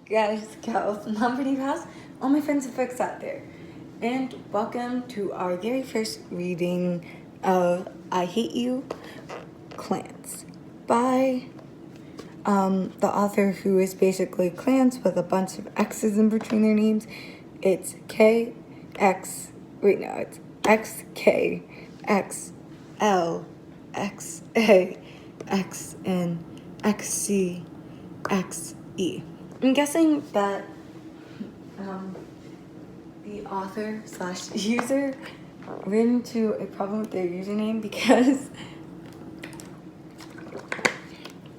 guys, gals, mom, pretty pals, all my friends and folks out there, and welcome to our very first reading of I Hate You, Klance, by the author who is basically Klance with a bunch of X's in between their names. It's it's XKXLXAXNXCXE. I'm guessing that the author / user ran into a problem with their username because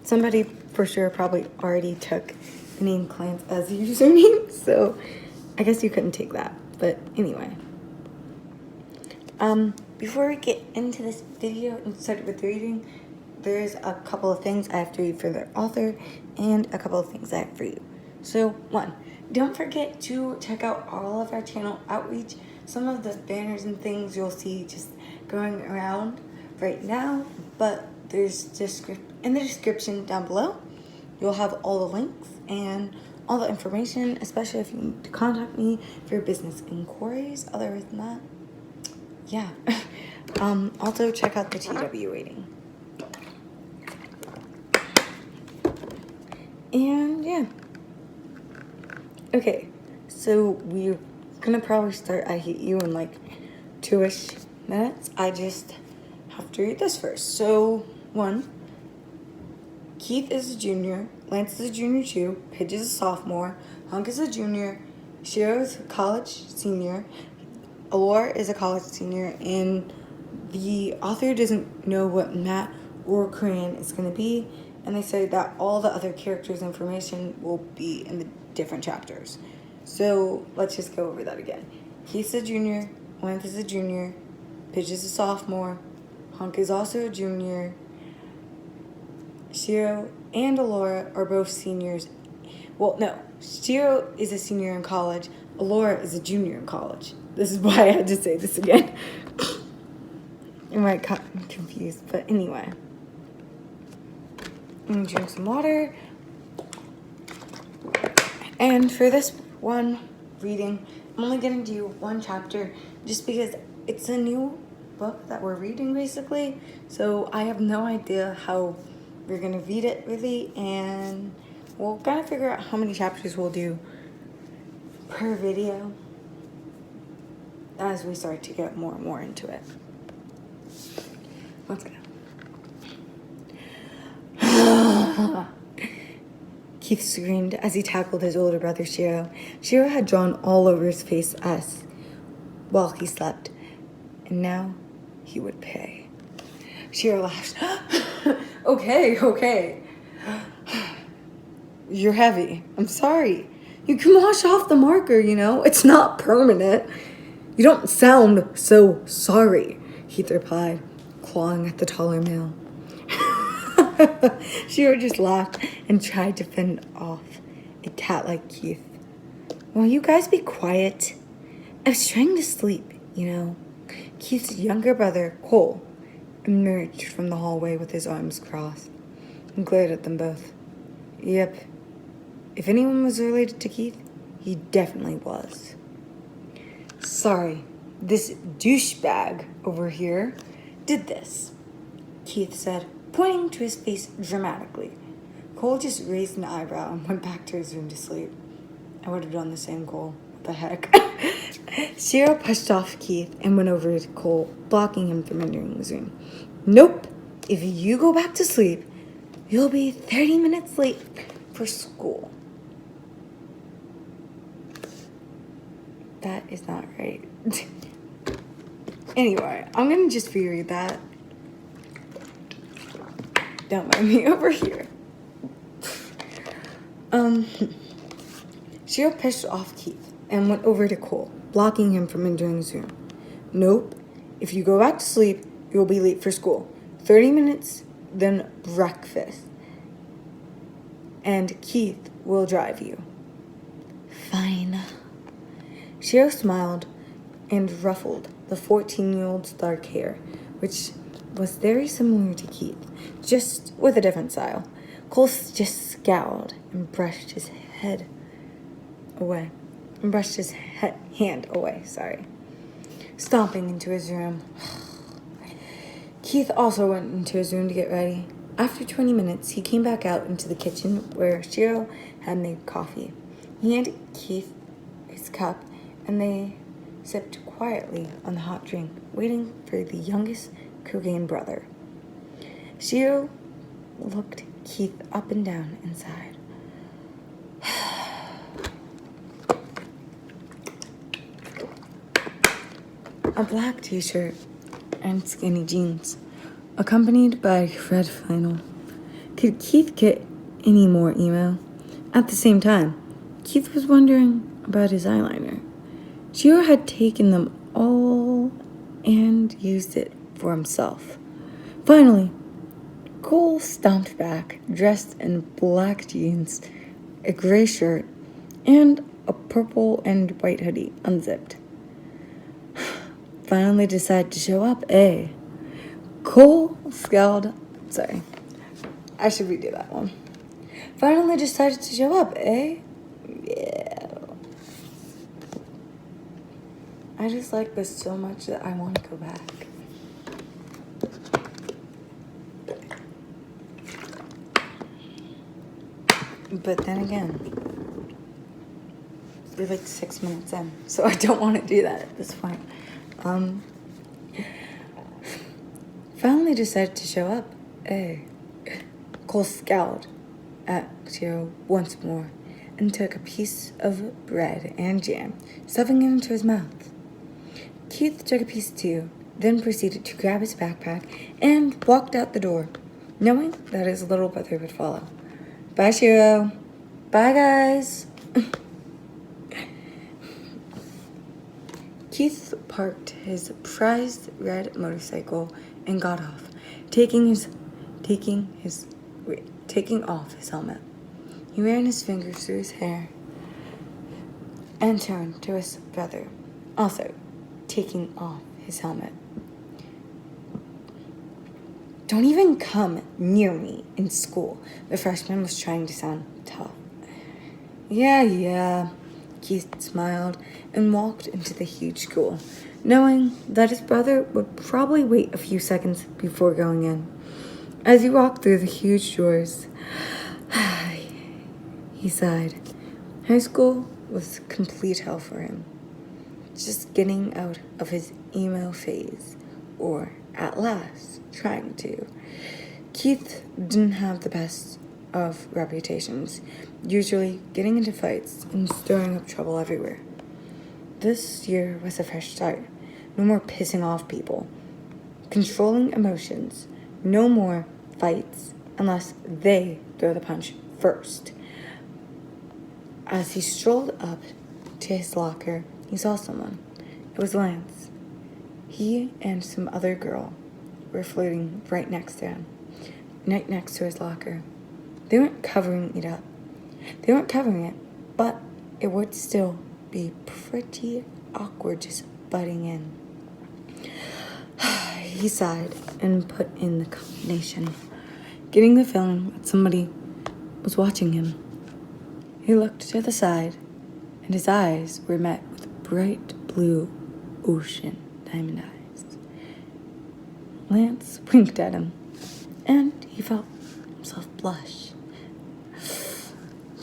somebody for sure probably already took the name Klance as a username, so I guess you couldn't take that. But anyway, before we get into this video and start with the reading, there's a couple of things I have to read for the author and a couple of things I have for you. So, one, don't forget to check out all of our channel outreach. Some of the banners and things you'll see just going around right now, but there's in the description down below, you'll have all the links and all the information, especially if you need to contact me for your business inquiries. Other than that, yeah. Also check out the TW rating. And yeah. Okay, so we're gonna probably start I Hate You in like 2-ish minutes. I just have to read this first. So, 1, Keith is a junior, Lance is a junior too, Pidge is a sophomore, Hunk is a junior, Shiro is a college senior, Alora is a college senior, and the author doesn't know what Matt or Corinne is going to be, and they say that all the other characters' information will be in the different chapters. So let's just go over that again. Keith's a junior, Lance is a junior, Pidge is a sophomore, Hunk is also a junior, Shiro and Alora are both seniors. Well, no, Shiro is a senior in college, Alora is a junior in college. This is why I had to say this again. You might get confused, but anyway. I'm gonna drink some water. And for this one reading, I'm only gonna do one chapter just because it's a new book that we're reading basically. So I have no idea how we're gonna read it really, and we'll kind of figure out how many chapters we'll do per video as we start to get more and more into it. Let's go. Keith screamed as he tackled his older brother Shiro. Shiro had drawn all over his face S while he slept, and now he would pay. Shiro laughed. Okay. You're heavy. I'm sorry. You can wash off the marker, It's not permanent. You don't sound so sorry, Keith replied, clawing at the taller male. Shiro just laughed and tried to fend off a cat like Keith. Will you guys be quiet? I was trying to sleep, Keith's younger brother, Cole, emerged from the hallway with his arms crossed and glared at them both. Yep. If anyone was related to Keith, he definitely was. Sorry, this douchebag over here did this, Keith said, pointing to his face dramatically. Cole just raised an eyebrow and went back to his room to sleep. I would have done the same, Cole. What the heck? Shiro pushed off Keith and went over to Cole, blocking him from entering his room. Nope. If you go back to sleep, you'll be 30 minutes late for school. That is not right. Anyway, I'm gonna just reread that. Don't mind me over here. Shiro pushed off Keith and went over to Cole, blocking him from entering his room. Nope. If you go back to sleep, you'll be late for school. 30 minutes, then breakfast. And Keith will drive you. Fine. Shiro smiled and ruffled the 14-year-old's dark hair, which was very similar to Keith, just with a different style. Cole just scowled and brushed his head away and brushed his hand away, stomping into his room. Keith also went into his room to get ready. After 20 minutes, he came back out into the kitchen where Shiro had made coffee. He handed Keith his cup, and they sipped quietly on the hot drink, waiting for the youngest Korean brother. Shiro looked Keith up and down and sighed. A black t-shirt and skinny jeans, accompanied by red flannel. Could Keith get any more emo? At the same time, Keith was wondering about his eyeliner. Shiro had taken them all and used it for himself. Finally, Cole stomped back, dressed in black jeans, a gray shirt, and a purple and white hoodie unzipped. Finally decided to show up, eh? Cole scowled. Sorry, I should redo that one. Finally decided to show up, eh? Yeah. I just like this so much that I want to go back. But then again, we're like 6 minutes in, so I don't want to do that at this point. Finally decided to show up, eh? Cole scowled at Shiro once more and took a piece of bread and jam, stuffing it into his mouth. Keith took a piece too, then proceeded to grab his backpack and walked out the door, knowing that his little brother would follow. Bye, Shiro. Bye, guys. Keith parked his prized red motorcycle and got off, taking off his helmet. He ran his fingers through his hair and turned to his brother, also taking off his helmet. Don't even come near me in school. The freshman was trying to sound tough. Yeah, Keith smiled and walked into the huge school, knowing that his brother would probably wait a few seconds before going in. As he walked through the huge doors, he sighed. High school was complete hell for him. Just getting out of his emo phase, or at last trying to. Keith didn't have the best of reputations, usually getting into fights and stirring up trouble everywhere. This year was a fresh start. No more pissing off people. Controlling emotions. No more fights unless they throw the punch first. As he strolled up to his locker, he saw someone. It was Lance. He and some other girl were flirting right next to him, right next to his locker. They weren't covering it up. They weren't covering it, but it would still be pretty awkward just butting in. He sighed and put in the combination, getting the feeling that somebody was watching him. He looked to the side, and his eyes were met with bright blue ocean diamond eyes. Lance winked at him, and he felt himself blush.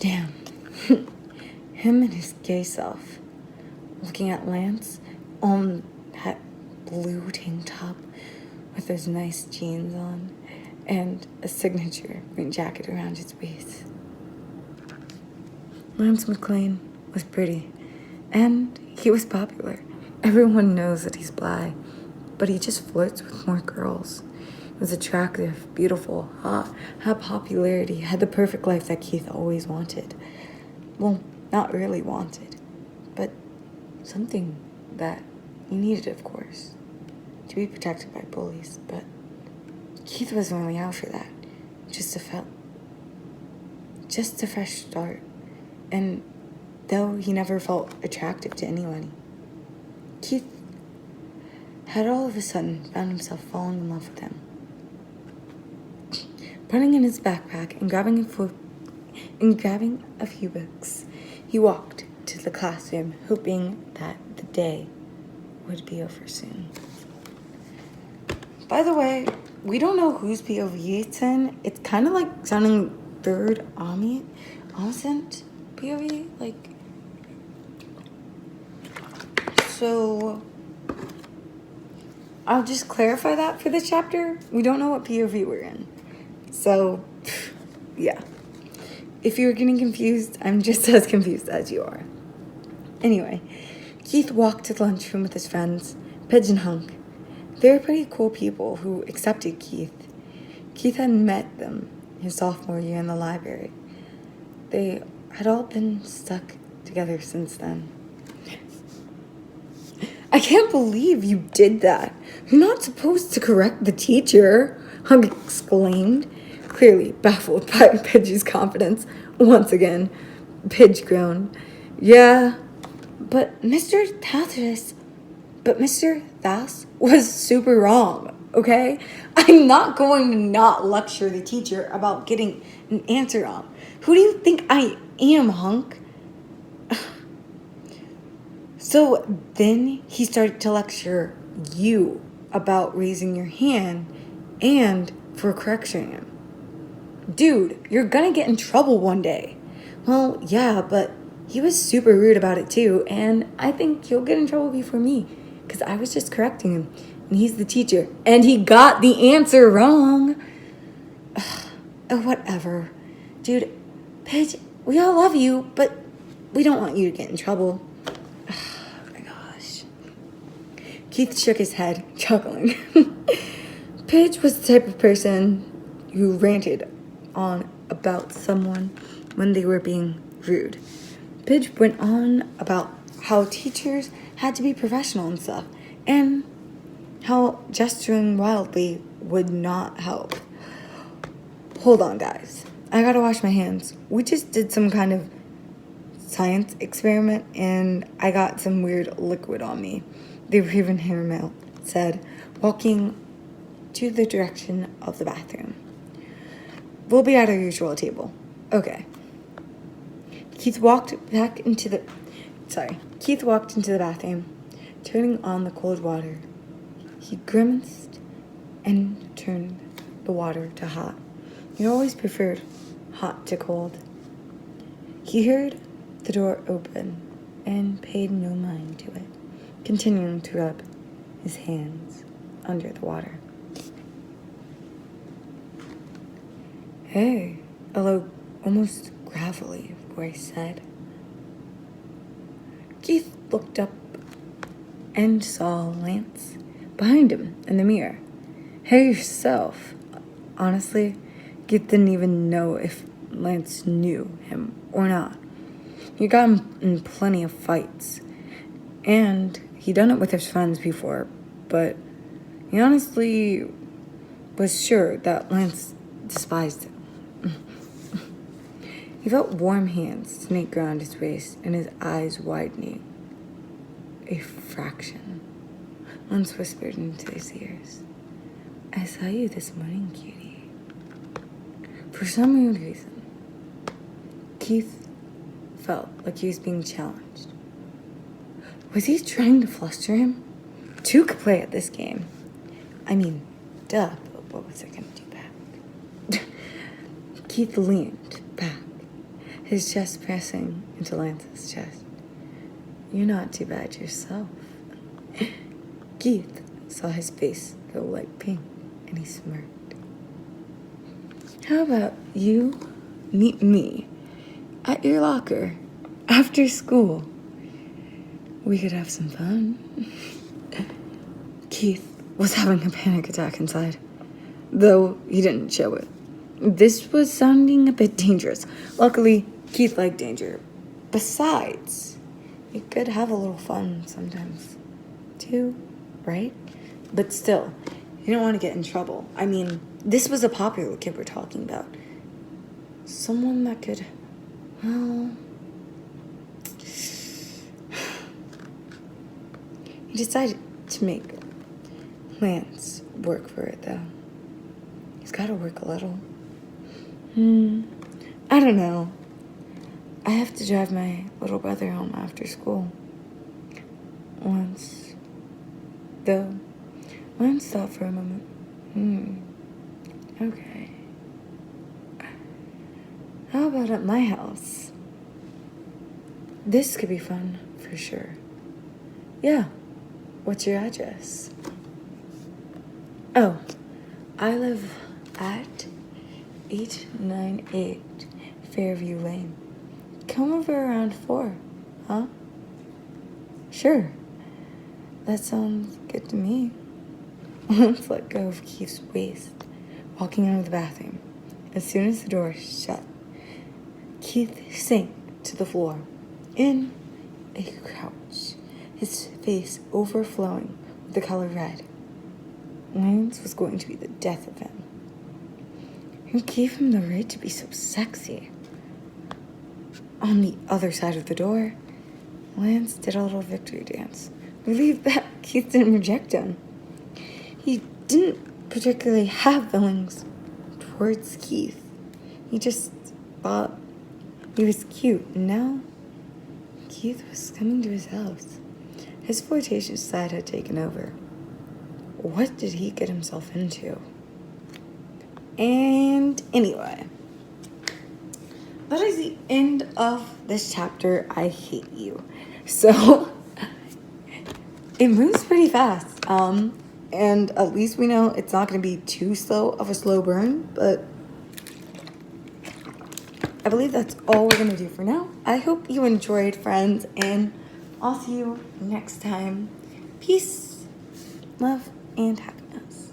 Damn. Him and his gay self, looking at Lance on that blue tank top with those nice jeans on and a signature green jacket around his waist. Lance McLean was pretty, and he was popular. Everyone knows that he's bi, but he just flirts with more girls. He was attractive, beautiful, hot, had popularity, had the perfect life that Keith always wanted. Well, not really wanted, but something that he needed, of course, to be protected by bullies. But Keith wasn't really out for that. Just a fresh start. And though he never felt attractive to anyone, Keith had all of a sudden found himself falling in love with him. Putting in his backpack and grabbing a few books, he walked to the classroom, hoping that the day would be over soon. By the way, we don't know whose POV it's in. It's kind of like sounding third omniscient POV. Like, so I'll just clarify that for this chapter. We don't know what POV we're in. So, yeah. If you're getting confused, I'm just as confused as you are. Anyway, Keith walked to the lunchroom with his friends, Pidge and Hunk. They were pretty cool people who accepted Keith. Keith had met them his sophomore year in the library. They had all been stuck together since then. I can't believe you did that. You're not supposed to correct the teacher, Hunk exclaimed, clearly baffled by Pidge's confidence. Once again, Pidge groaned. Yeah, but Mr. Thas was super wrong, okay? I'm not going to not lecture the teacher about getting an answer wrong. Who do you think I am, Hunk? So then he started to lecture you about raising your hand and for correcting him. Dude, you're gonna get in trouble one day. Well, yeah, but he was super rude about it too, and I think you'll get in trouble before me, because I was just correcting him, and he's the teacher, and he got the answer wrong. Oh, whatever. Dude, Paige, we all love you, but we don't want you to get in trouble. Oh my gosh. Keith shook his head, chuckling. Paige was the type of person who ranted on about someone when they were being rude. Pidge went on about how teachers had to be professional and stuff, and how gesturing wildly would not help. Hold on, guys. I gotta wash my hands. We just did some kind of science experiment, and I got some weird liquid on me. The Raven Hairmail said, walking to the direction of the bathroom. We'll be at our usual table. Okay. Keith walked into the bathroom, turning on the cold water. He grimaced and turned the water to hot. He always preferred hot to cold. He heard the door open and paid no mind to it, continuing to rub his hands under the water. Hey, a low, almost gravelly voice said. Keith looked up and saw Lance behind him in the mirror. Hey yourself. Honestly, Keith didn't even know if Lance knew him or not. He got in plenty of fights, and he'd done it with his friends before, but he honestly was sure that Lance despised him. He felt warm hands snake around his waist and his eyes widening. A fraction. Lance whispered into his ears. I saw you this morning, cutie. For some weird reason, Keith felt like he was being challenged. Was he trying to fluster him? Two could play at this game. I mean, duh, but what was I going to do back? Keith leaned back, his chest pressing into Lance's chest. You're not too bad yourself. Keith saw his face go like pink, and he smirked. How about you meet me at your locker after school? We could have some fun. Keith was having a panic attack inside, though he didn't show it. This was sounding a bit dangerous. Luckily, Keith liked danger. Besides, you could have a little fun sometimes, too, right? But still, you don't want to get in trouble. I mean, this was a popular kid we're talking about. Someone that could, well... He decided to make Klance work for it, though. He's got to work a little. I don't know. I have to drive my little brother home after school. Once, though, Lance thought for a moment. Okay. How about at my house? This could be fun, for sure. Yeah. What's your address? Oh, I live at 898 Fairview Lane. Come over around 4, huh? Sure. That sounds good to me. Let's let go of Keith's waist, walking out of the bathroom. As soon as the door shut, Keith sank to the floor, in a crouch, his face overflowing with the color red. Lance was going to be the death of him. Who gave him the right to be so sexy? On the other side of the door, Lance did a little victory dance, relieved that Keith didn't reject him. He didn't particularly have feelings towards Keith. He just thought he was cute, and now Keith was coming to his house. His flirtatious side had taken over. What did he get himself into? And anyway, that is the end of this chapter. I hate you. So it moves pretty fast. And at least we know it's not going to be too slow of a slow burn, but I believe that's all we're going to do for now. I hope you enjoyed, friends, and I'll see you next time. Peace, love, and happiness.